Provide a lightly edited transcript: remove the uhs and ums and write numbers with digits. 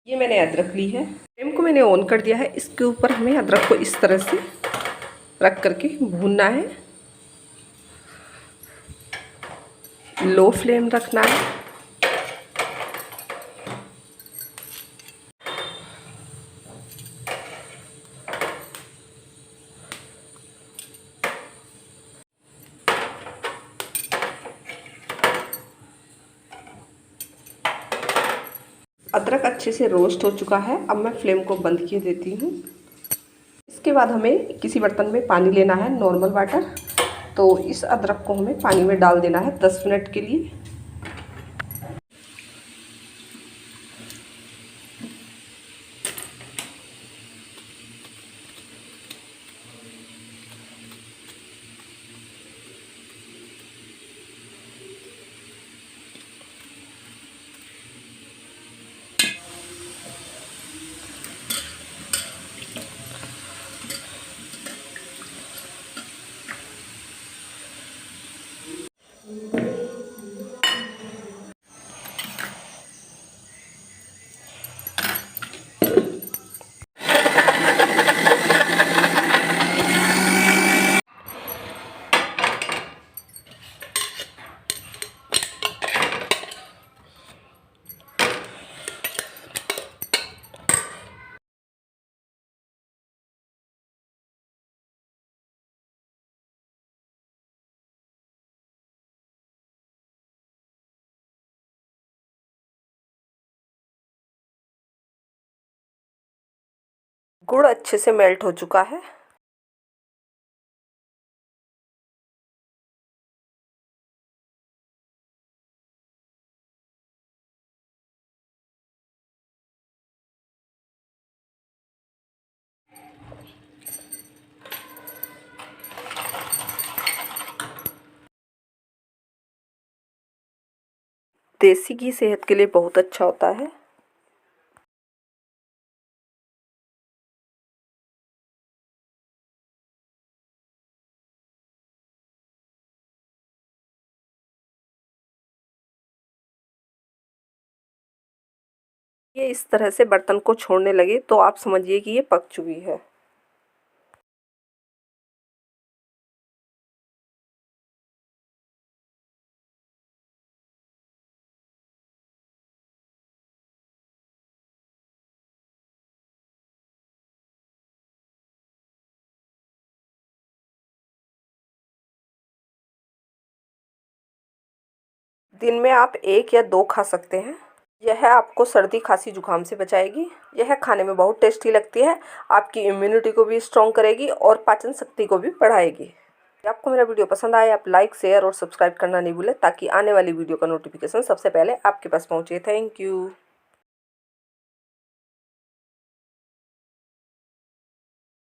ये मैंने अदरक ली है, फ्लेम को मैंने ऑन कर दिया है। इसके ऊपर हमें अदरक को इस तरह से रख करके भूनना है, लो फ्लेम रखना है। अदरक अच्छे से रोस्ट हो चुका है। अब मैं फ्लेम को बंद किए देती हूँ। इसके बाद हमें किसी बर्तन में पानी लेना है, नॉर्मल वाटर। तो इस अदरक को हमें पानी में डाल देना है 10 मिनट के लिए। गुड़ अच्छे से मेल्ट हो चुका है। देसी घी सेहत के लिए बहुत अच्छा होता है। ये इस तरह से बर्तन को छोड़ने लगे तो आप समझिए कि ये पक चुकी है। दिन में आप 1 या 2 खा सकते हैं। यह आपको सर्दी खांसी जुकाम से बचाएगी। यह खाने में बहुत टेस्टी लगती है, आपकी इम्यूनिटी को भी स्ट्रॉन्ग करेगी और पाचन शक्ति को भी बढ़ाएगी। आपको मेरा वीडियो पसंद आए आप लाइक शेयर और सब्सक्राइब करना नहीं भूलें, ताकि आने वाली वीडियो का नोटिफिकेशन सबसे पहले आपके पास पहुंचे। Thank you.